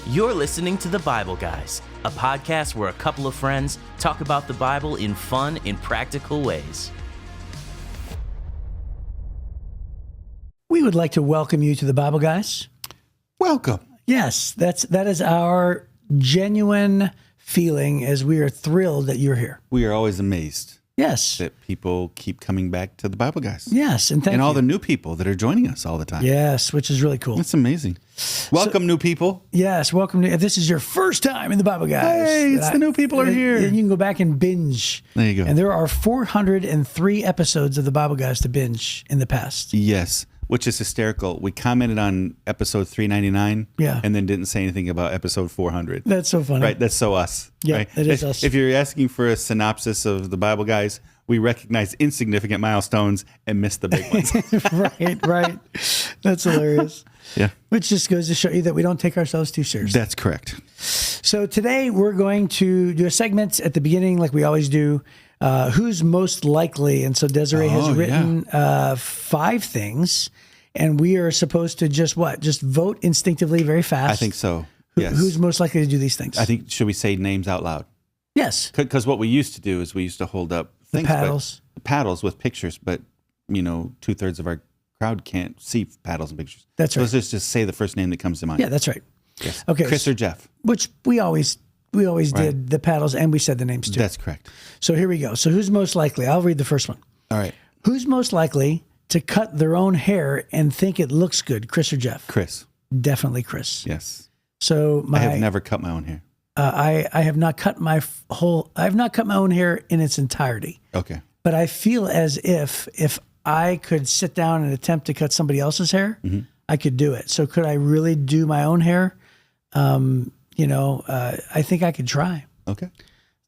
You're listening to The Bible Guys, a podcast where a couple of friends talk about the Bible in fun and practical ways. We would like to welcome you to The Bible Guys. Welcome. Yes, that is our genuine feeling, as we are thrilled that you're here. We are always amazed Yes. that people keep coming back to the Bible Guys. Yes, and thank And you. all the new people that are joining us all the time. Yes, which is really cool. That's amazing. Welcome, new people. Yes, welcome to, if this is your first time in The Bible Guys. Hey, it's the new people are here. And you can go back and binge. There you go. And there are 403 episodes of The Bible Guys to binge in the past. Yes, which is hysterical. We commented on episode 399 and then didn't say anything about episode 400. That's so funny. Right, that's so us. Yeah, right? it is us. If you're asking for a synopsis of the Bible Guys, we recognize insignificant milestones and miss the big ones. Right. That's hilarious. Yeah. Which just goes to show you that we don't take ourselves too seriously. That's correct. So today we're going to do a segment at the beginning like we always do. Who's most likely? And so Desiree has written 5 things, and we are supposed to just vote instinctively very fast. I think so. Yes. Who's most likely to do these things? I think, should we say names out loud? Yes. Because what we used to do is we used to hold up things, paddles with pictures, but 2/3 of our crowd can't see paddles and pictures. That's right. So let's just say the first name that comes to mind. Yeah, that's right. Yes. Okay. Chris or Jeff. Which we always did the paddles, and we said the names too. That's correct. So here we go. So who's most likely? I'll read the first one. All right. Who's most likely to cut their own hair and think it looks good, Chris or Jeff? Chris. Definitely Chris. Yes. So I have never cut my own hair. I have not cut my own hair in its entirety. Okay. But I feel as if I could sit down and attempt to cut somebody else's hair, I could do it. So could I really do my own hair? I think I could try. Okay.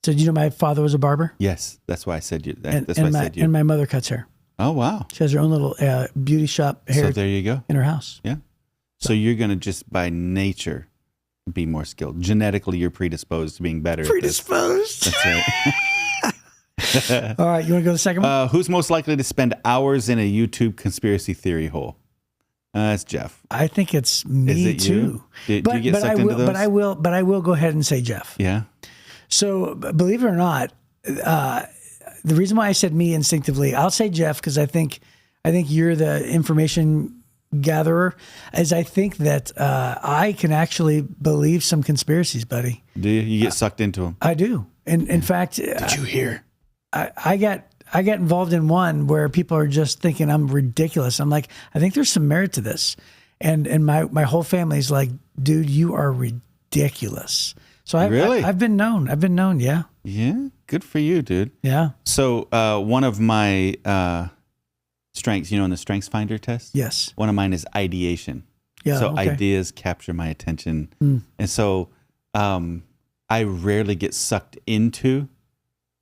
So do you know my father was a barber? Yes. That's why I said you. And my mother cuts hair. Oh, wow. She has her own little beauty shop hair. So there you go. In her house. Yeah. So you're going to just by nature be more skilled. Genetically, you're predisposed to being better. Predisposed. That's right. All right. You want to go to the second one? Who's most likely to spend hours in a YouTube conspiracy theory hole? It's Jeff. I think it's me Is it too. You? Do you get sucked into those? But I will go ahead and say Jeff. Yeah. So believe it or not, the reason why I said me instinctively, I'll say Jeff because I think you're the information gatherer, is I think that I can actually believe some conspiracies, buddy. Do you? You get sucked into them? I do. And in fact, did you hear? I got involved in one where people are just thinking I'm ridiculous. I'm like, I think there's some merit to this. And my whole family's like, dude, you are ridiculous. So I've been known. Yeah. Yeah. Good for you, dude. Yeah. So one of my strengths, in the Strengths Finder test? Yes. One of mine is ideation. Yeah. So okay. ideas capture my attention. And so I rarely get sucked into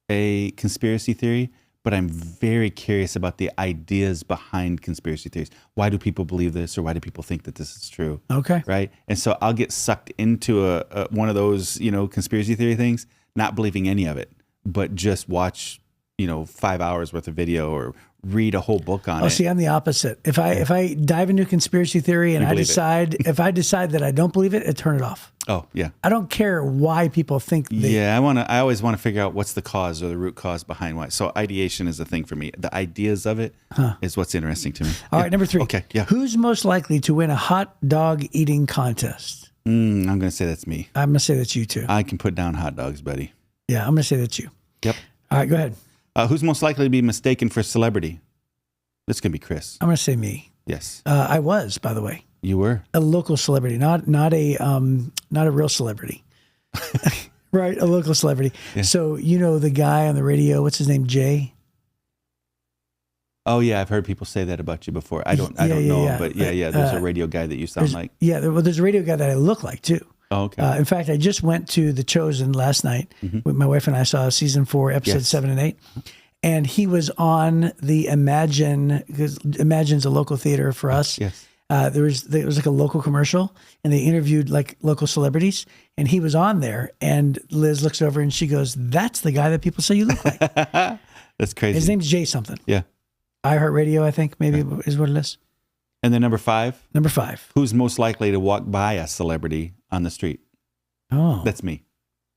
a conspiracy theory, but I'm very curious about the ideas behind conspiracy theories. Why do people believe this, or why do people think that this is true? Okay. Right? And so I'll get sucked into a one of those, conspiracy theory things, not believing any of it, but just watch, 5 hours worth of video or read a whole book on it. Oh, see, I'm the opposite. If I dive into conspiracy theory and I decide that I don't believe it, I turn it off. Oh, yeah. I don't care why people think I always want to figure out what's the cause or the root cause behind why. So ideation is the thing for me. The ideas of it is what's interesting to me. All right, number 3. Okay, yeah. Who's most likely to win a hot dog eating contest? I'm going to say that's me. I'm going to say that's you too. I can put down hot dogs, buddy. Yeah, I'm going to say that's you. Yep. All right, go ahead. Who's most likely to be mistaken for celebrity? This can be Chris. I'm going to say me. Yes. I was, by the way. You were? A local celebrity, not a real celebrity. Right, a local celebrity. Yeah. So the guy on the radio, what's his name, Jay? Oh yeah, I've heard people say that about you before. I don't know him, but there's a radio guy that you sound like. Yeah, there's a radio guy that I look like too. Oh, okay. In fact, I just went to The Chosen last night. With my wife and I saw season 4, episodes 7 and 8. And he was on the Imagine, because Imagine's a local theater for us. Yes. There was like a local commercial, and they interviewed like local celebrities, and he was on there. And Liz looks over and she goes, "That's the guy that people say you look like." That's crazy. His name's Jay something. Yeah. iHeartRadio, I think, maybe is what it is. And then number 5. Number 5. Who's most likely to walk by a celebrity on the street. Oh, That's me.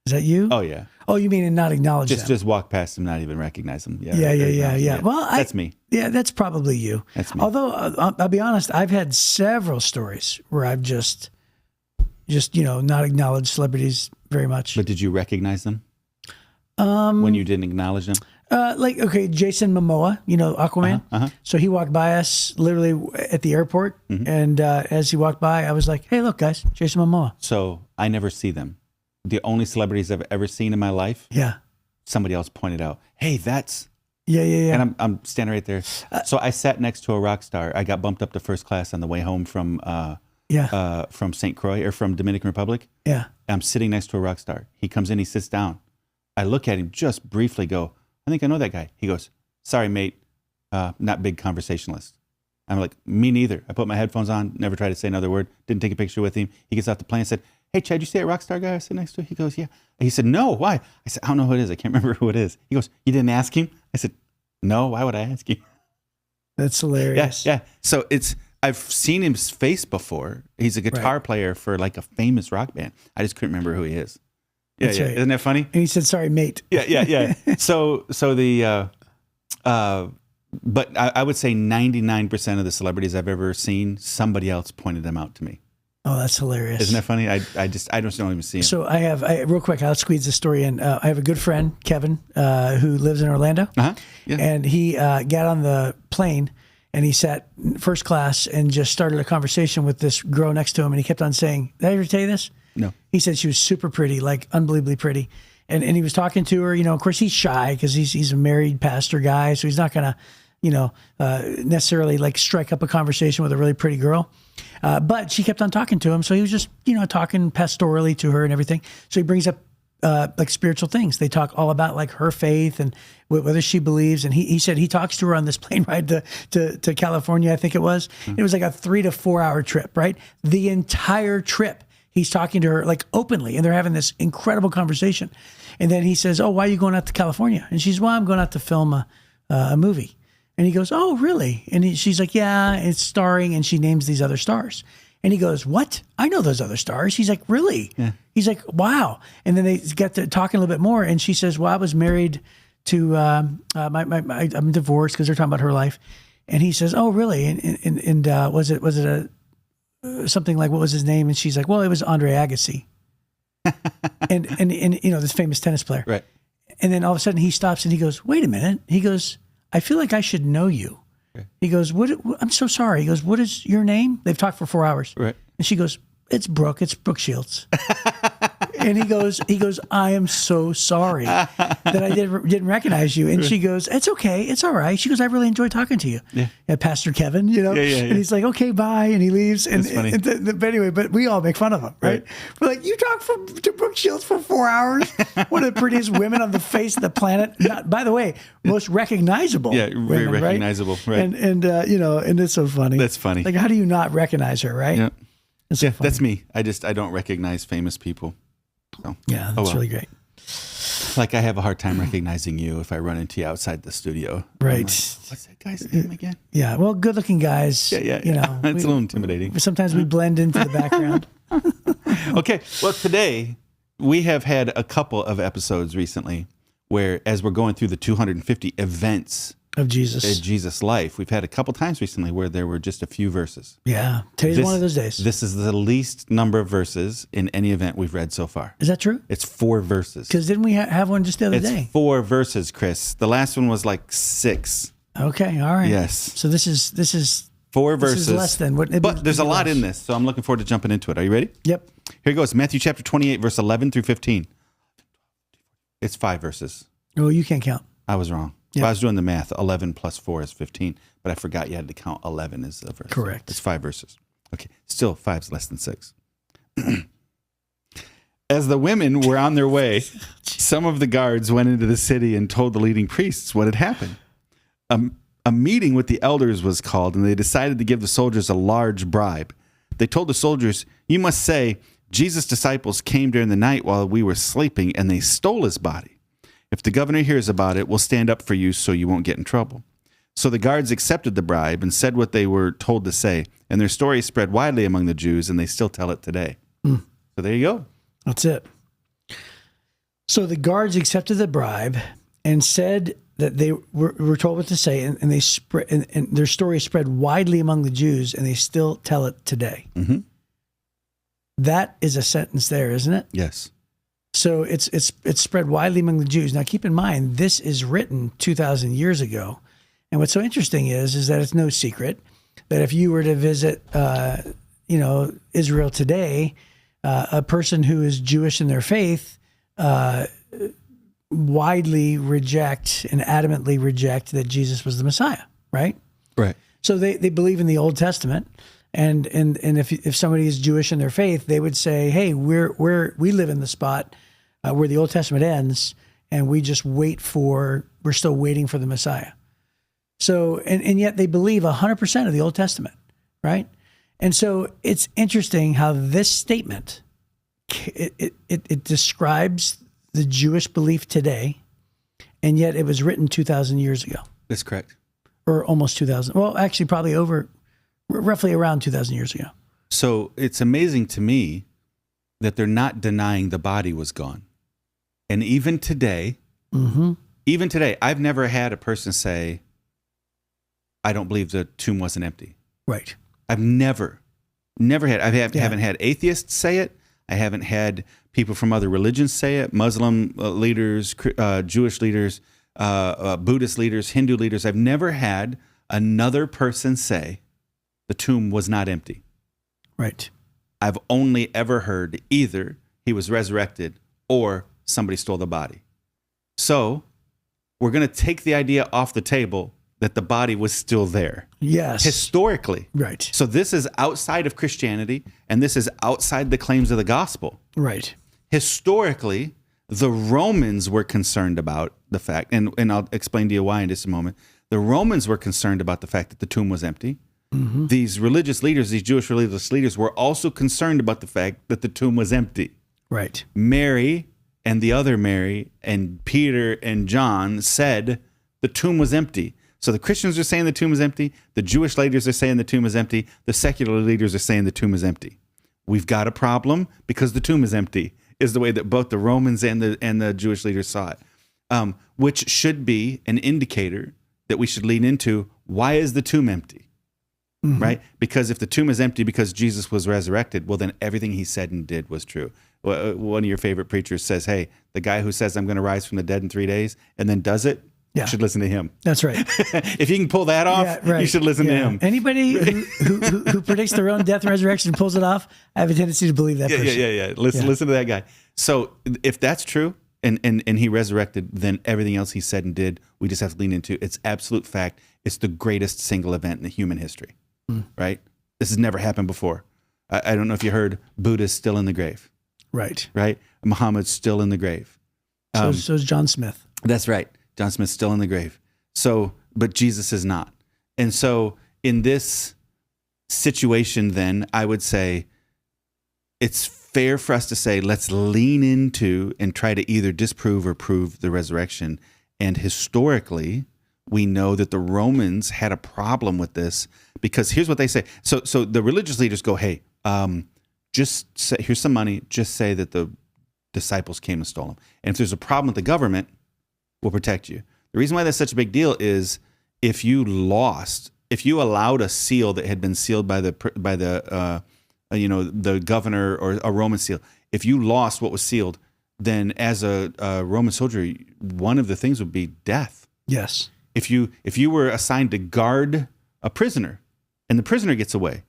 is that you? Oh yeah. Oh, you mean and not acknowledge them? Just walk past them, not even recognize them. Yeah. Well, that's me. Yeah, that's probably you. That's me. Although I'll be honest, I've had several stories where I've just not acknowledged celebrities very much. But did you recognize them when you didn't acknowledge them? Jason Momoa, Aquaman. So he walked by us literally at the airport, and as he walked by, I was like, "Hey, look, guys, Jason Momoa." So I never see them. The only celebrities I've ever seen in my life, somebody else pointed out, "Hey, that's." Yeah. And I'm standing right there. So I sat next to a rock star. I got bumped up to first class on the way home from St. Croix or from Dominican Republic. Yeah. I'm sitting next to a rock star. He comes in, he sits down. I look at him, just briefly go, I think I know that guy. He goes, sorry, mate, not big conversationalist. I'm like, me neither. I put my headphones on, never tried to say another word, didn't take a picture with him. He gets off the plane and said, hey, Chad, you see that rock star guy I sit next to? He goes, yeah. He said, no, why? I said, I don't know who it is. I can't remember who it is. He goes, you didn't ask him? I said, no, why would I ask you? That's hilarious. Yeah. So I've seen his face before. He's a guitar player for like a famous rock band. I just couldn't remember who he is. Yeah. Right. Isn't that funny? And he said, sorry, mate. Yeah. So but I would say 99% of the celebrities I've ever seen, somebody else pointed them out to me. Oh, that's hilarious. Isn't that funny? I just don't even see him. So real quick, I'll squeeze this story in. I have a good friend, Kevin, who lives in Orlando. Yeah. And he got on the plane and he sat first class and just started a conversation with this girl next to him. And he kept on saying, did I ever tell you this? No. He said she was super pretty, like unbelievably pretty. And he was talking to her, of course he's shy because he's a married pastor guy. So he's not going to, necessarily like strike up a conversation with a really pretty girl. But she kept on talking to him. So he was just, talking pastorally to her and everything. So he brings up like spiritual things. They talk all about like her faith and whether she believes. And he said he talks to her on this plane ride to California, I think it was. It was like a 3 to 4 hour trip, right? The entire trip, he's talking to her like openly and they're having this incredible conversation. And then he says, oh, why are you going out to California? And she's, well, I'm going out to film a movie. And he goes, oh, really? And she's like, yeah, it's starring. And she names these other stars. And he goes, what? I know those other stars. He's like, really? Yeah. He's like, wow. And then they get to talking a little bit more. And she says, well, I was married to, I'm divorced because they're talking about her life. And he says, oh, really? And was it something like, what was his name? And she's like, well, it was Andre Agassi. and this famous tennis player. Right. And then all of a sudden he stops and he goes, wait a minute. He goes, I feel like I should know you. Okay. He goes, I'm so sorry. He goes, what is your name? They've talked for 4 hours. Right. And she goes, it's Brooke Shields. And he goes, I am so sorry that I didn't recognize you. And she goes, it's okay. It's all right. She goes, I really enjoyed talking to you. Yeah. Pastor Kevin, Yeah. And he's like, okay, bye. And he leaves. And, That's funny. But anyway, but we all make fun of him, right? We're like, you talked to Brooke Shields for 4 hours? One of the prettiest women on the face of the planet. Not, by the way, most recognizable. Yeah, very women, recognizable. Right. And it's so funny. That's funny. Like, how do you not recognize her, right? Yeah. So that's me. I don't recognize famous people. So, yeah, that's really great. Like I have a hard time recognizing you if I run into you outside the studio. Right. Like, what's that guy's name again? Yeah. Well, good-looking guys. Yeah. It's a little intimidating. Sometimes we blend into the background. Okay. Well, today we have had a couple of episodes recently where, as we're going through the 250 events of Jesus' life, we've had a couple times recently where there were just a few verses. Yeah. Today's one of those days. This is the least number of verses in any event we've read so far. Is that true? It's 4 verses. Because didn't we have one just the other day? It's 4 verses, Chris. The last one was like 6. Okay. All right. Yes. So this is 4 verses. This is less than what. But there's a lot in this, so I'm looking forward to jumping into it. Are you ready? Yep. Here goes. Matthew chapter 28, verse 11 through 15. It's 5 verses. Oh, you can't count. I was wrong. Yep. Well, I was doing the math. 11 plus 4 is 15, but I forgot you had to count 11 as a verse. Correct. It's 5 verses. Okay. Still, 5's less than 6. As the women were on their way, some of the guards went into the city and told the leading priests what had happened. A meeting with the elders was called, and they decided to give the soldiers a large bribe. They told the soldiers, you must say, Jesus' disciples came during the night while we were sleeping, and they stole his body. If the governor hears about it, we'll stand up for you so you won't get in trouble. So the guards accepted the bribe and said what they were told to say, and their story spread widely among the Jews, and they still tell it today. So there you go. That's it. So the guards accepted the bribe and said that they were told what to say, and they spread, and their story spread widely among the Jews, and they still tell it today. Mm-hmm. That is a sentence there, isn't it? Yes. So it's spread widely among the Jews. Now, keep in mind, this is written 2,000 years ago, and what's so interesting is that it's no secret that if you were to visit, Israel today, a person who is Jewish in their faith widely reject and adamantly reject that Jesus was the Messiah, right? Right. So they believe in the Old Testament, and if somebody is Jewish in their faith, they would say, hey, we live in the spot where the Old Testament ends, and we're still waiting for the Messiah. So and yet they believe 100% of the Old Testament, right? And so it's interesting how this statement it describes the Jewish belief today, and yet it was written 2,000 years ago. That's correct. Or almost 2,000. Well, actually, probably roughly around 2,000 years ago. So it's amazing to me that they're not denying the body was gone. And even today, I've never had a person say, I don't believe the tomb wasn't empty. Right. I've never had. Haven't had atheists say it. I haven't had people from other religions say it. Muslim leaders, Jewish leaders, Buddhist leaders, Hindu leaders. I've never had another person say the tomb was not empty. Right. I've only ever heard either he was resurrected or somebody stole the body. So we're going to take the idea off the table that the body was still there. Yes. Historically. Right. So this is outside of Christianity, and this is outside the claims of the gospel. Right. Historically, the Romans were concerned about the fact, and I'll explain to you why in just a moment. The Romans were concerned about the fact that the tomb was empty. Mm-hmm. These religious leaders, these Jewish religious leaders, were also concerned about the fact that the tomb was empty. Right. Mary and the other Mary and Peter and John said the tomb was empty. So the Christians are saying the tomb is empty. The Jewish leaders are saying the tomb is empty. The secular leaders are saying the tomb is empty. We've got a problem because the tomb is empty, is the way that both the Romans and the Jewish leaders saw it, which should be an indicator that we should lean into. Why is the tomb empty? Mm-hmm. Right? Because if the tomb is empty because Jesus was resurrected, well, then everything he said and did was true. One of your favorite preachers says, hey, the guy who says I'm going to rise from the dead in 3 days and then does it, you should listen to him. That's right. If you can pull that off, you should listen to him. Anybody who predicts their own death and resurrection and pulls it off, I have a tendency to believe that person. Yeah. Listen to that guy. So if that's true and he resurrected, then everything else he said and did, we just have to lean into. It's absolute fact. It's the greatest single event in the human history, right? This has never happened before. I don't know if you heard, Buddha's still in the grave. Right. Right? Muhammad's still in the grave. So is John Smith. That's right. John Smith's still in the grave. So, but Jesus is not. And so in this situation, then I would say it's fair for us to say, let's lean into and try to either disprove or prove the resurrection. And historically, we know that the Romans had a problem with this because here's what they say. So the religious leaders go, hey, just say, here's some money. Just say that the disciples came and stole them. And if there's a problem with the government, we'll protect you. The reason why that's such a big deal is if you allowed a seal that had been sealed by the governor or a Roman seal, if you lost what was sealed, then as a Roman soldier, one of the things would be death. Yes. If you were assigned to guard a prisoner and the prisoner gets away,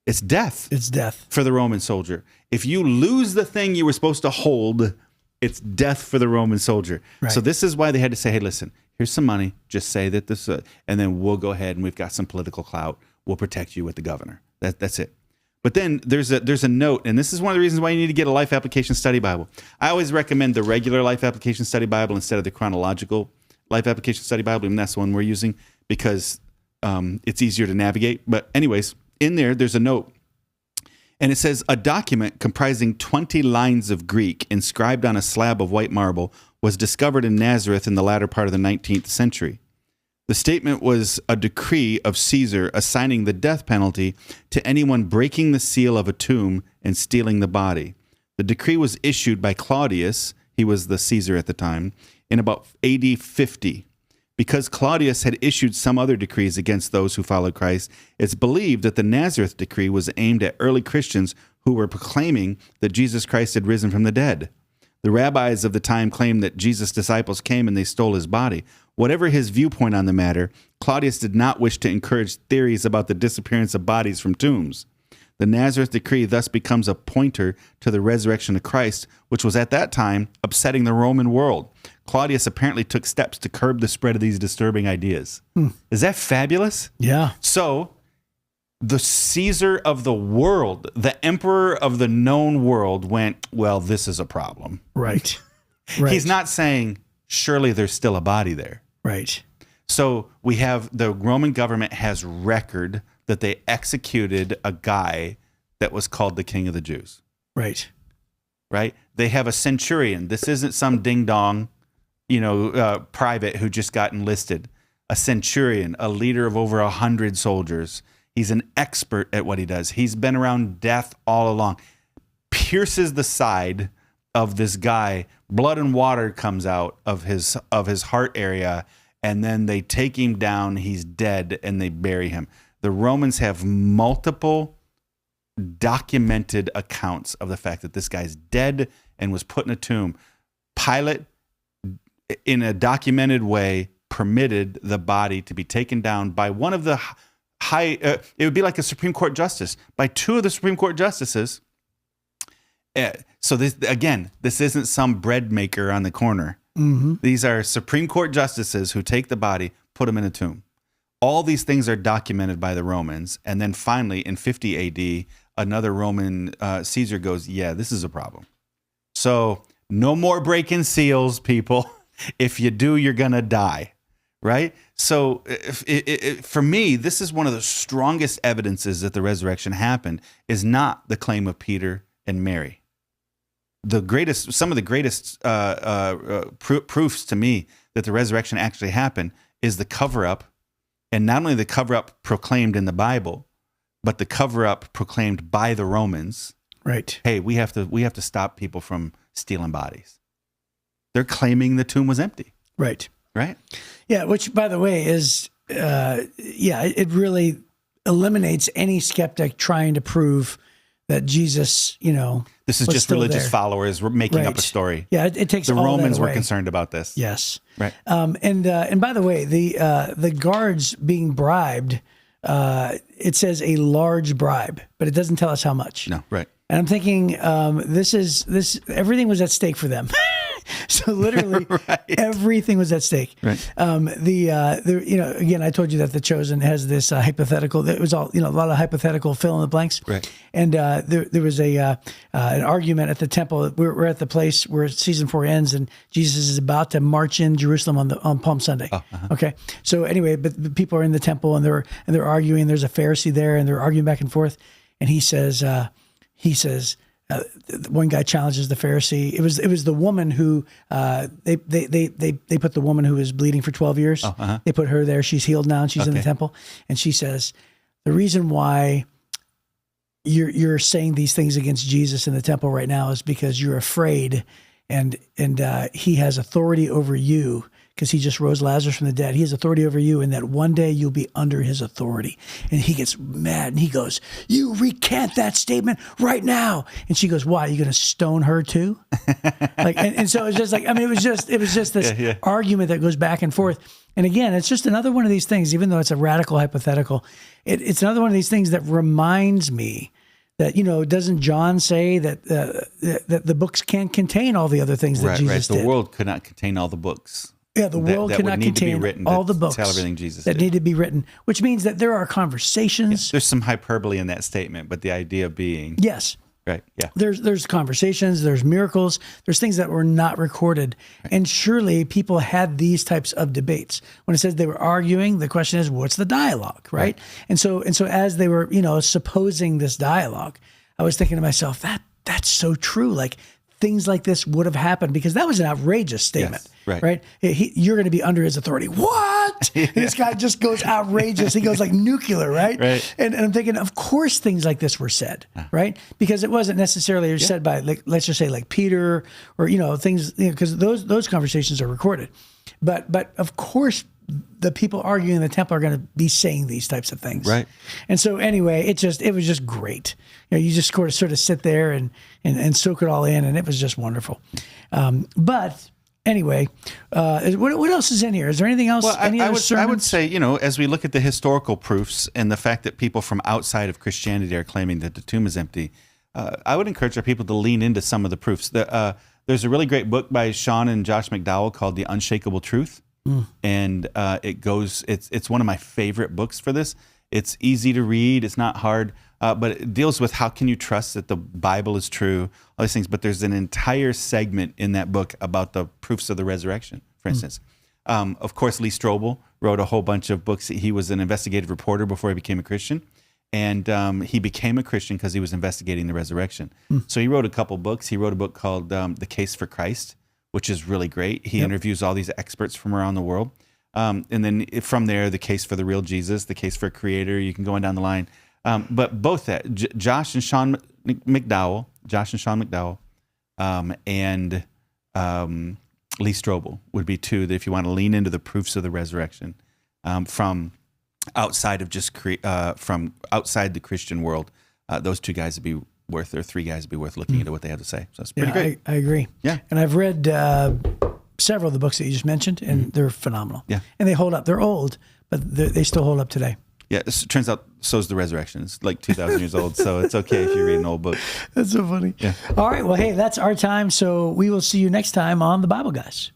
it's death. It's death for the Roman soldier. If you lose the thing you were supposed to hold, it's death for the Roman soldier. Right. So this is why they had to say, hey, listen, here's some money. Just say that this, and then we'll go ahead and we've got some political clout. We'll protect you with the governor. That's it. But then there's a note, and this is one of the reasons why you need to get a Life Application Study Bible. I always recommend the regular Life Application Study Bible instead of the chronological Life Application Study Bible, and that's the one we're using because it's easier to navigate. But anyways, in there's a note. And it says, a document comprising 20 lines of Greek inscribed on a slab of white marble was discovered in Nazareth in the latter part of the 19th century. The statement was a decree of Caesar assigning the death penalty to anyone breaking the seal of a tomb and stealing the body. The decree was issued by Claudius. He was the Caesar at the time, in about AD 50. Because Claudius had issued some other decrees against those who followed Christ, it's believed that the Nazareth decree was aimed at early Christians who were proclaiming that Jesus Christ had risen from the dead. The rabbis of the time claimed that Jesus' disciples came and they stole his body. Whatever his viewpoint on the matter, Claudius did not wish to encourage theories about the disappearance of bodies from tombs. The Nazareth decree thus becomes a pointer to the resurrection of Christ, which was at that time upsetting the Roman world. Claudius apparently took steps to curb the spread of these disturbing ideas. Is that fabulous? Yeah. So the Caesar of the world, the emperor of the known world went, well, this is a problem. Right. He's not saying, surely there's still a body there. Right. So we have the Roman government has record that they executed a guy that was called the King of the Jews. Right. Right? They have a centurion. This isn't some ding-dong, private who just got enlisted. A centurion, a leader of over 100 soldiers. He's an expert at what he does. He's been around death all along. Pierces the side of this guy. Blood and water comes out of his heart area, and then they take him down. He's dead, and they bury him. The Romans have multiple documented accounts of the fact that this guy's dead and was put in a tomb. Pilate, in a documented way, permitted the body to be taken down by one of the high, it would be like a Supreme Court justice, by two of the Supreme Court justices. So this isn't some bread maker on the corner. Mm-hmm. These are Supreme Court justices who take the body, put him in a tomb. All these things are documented by the Romans. And then finally, in 50 AD, another Roman Caesar goes, yeah, this is a problem. So no more breaking seals, people. If you do, you're going to die, right? So for me, this is one of the strongest evidences that the resurrection happened is not the claim of Peter and Mary. Some of the greatest proofs to me that the resurrection actually happened is the cover-up. And not only the cover-up proclaimed in the Bible, but the cover-up proclaimed by the Romans. Right. Hey, we have to stop people from stealing bodies. They're claiming the tomb was empty. Right. Right? Yeah, which, by the way, is, it really eliminates any skeptic trying to prove that Jesus, this is was just still religious there. Followers making up a Right. story. Yeah, it takes The all Romans that were away. concerned about this. Yes. Right. And by the way, the guards being bribed, it says a large bribe, but it doesn't tell us how much. No, right. And I'm thinking, everything was at stake for them. So literally Right. everything was at stake. Right. Again, I told you that The Chosen has this hypothetical. It was all, a lot of hypothetical fill in the blanks. Right. And there was an argument at the temple. We're at the place where season 4 ends, and Jesus is about to march in Jerusalem on Palm Sunday. Oh, uh-huh. Okay. So anyway, but the people are in the temple and they're arguing. There's a Pharisee there, and they're arguing back and forth. And he says. One guy challenges the Pharisee. It was the woman who they put the woman who was bleeding for 12 years. Oh, uh-huh. They put her there. She's healed now, and she's in the Okay. temple. And she says, the reason why you're saying these things against Jesus in the temple right now is because you're afraid, and he has authority over you. Because he just rose Lazarus from the dead. He has authority over you, and that one day you'll be under his authority. And he gets mad, and he goes, you recant that statement right now. And she goes, why? Are you going to stone her too? And so it's just like, it was just this argument that goes back and forth. And again, it's just another one of these things, even though it's a radical hypothetical, it's another one of these things that reminds me that, doesn't John say that the books can't contain all the other things that Jesus did? The world could not contain all the books. Yeah, the world that cannot would need to be contain written all to the books tell everything Jesus that did. need to be written, which means that there are conversations. There's some hyperbole in that statement, but the idea being Yes. right. Yeah. There's conversations, there's miracles, there's things that were not recorded. Right. And surely people had these types of debates. When it says they were arguing, the question is, what's the dialogue, right? And so as they were, supposing this dialogue, I was thinking to myself, that's so true. Like, things like this would have happened, because that was an outrageous statement. Yes, right. You're going to be under his authority. What? This guy just goes outrageous. He goes like nuclear, right? Right. And I'm thinking, of course, things like this were said, right? Because it wasn't necessarily said by, like, let's just say like Peter or, things, because those conversations are recorded. But of course, the people arguing in the temple are going to be saying these types of things. Right. And so anyway, it was just great. You just sort of sit there and soak it all in, and it was just wonderful. But anyway, what else is in here? Is there anything else? Well, Any other sermons? I would say, as we look at the historical proofs and the fact that people from outside of Christianity are claiming that the tomb is empty, I would encourage our people to lean into some of the proofs. There's a really great book by Sean and Josh McDowell called The Unshakable Truth. And it's one of my favorite books for this. It's easy to read. It's not hard, but it deals with how can you trust that the Bible is true, all these things. But there's an entire segment in that book about the proofs of the resurrection, for instance. Of course, Lee Strobel wrote a whole bunch of books. He was an investigative reporter before he became a Christian. And he became a Christian because he was investigating the resurrection. So he wrote a couple books. He wrote a book called The Case for Christ, which is really great. He interviews all these experts from around the world. And then from there, The Case for the Real Jesus, The Case for a Creator, you can go on down the line. But both that, Josh and Sean McDowell, and Lee Strobel would be two that if you want to lean into the proofs of the resurrection from outside of from outside the Christian world, those two guys would be worth, or three guys would be worth looking into what they have to say. So it's pretty great. I agree. Yeah. And I've read several of the books that you just mentioned, and they're phenomenal. Yeah. And they hold up. They're old, but they still hold up today. Yeah, it turns out so's the resurrection. It's like 2,000 years old, so it's okay if you read an old book. That's so funny. Yeah. All right. Well, hey, that's our time. So we will see you next time on The Bible Guys.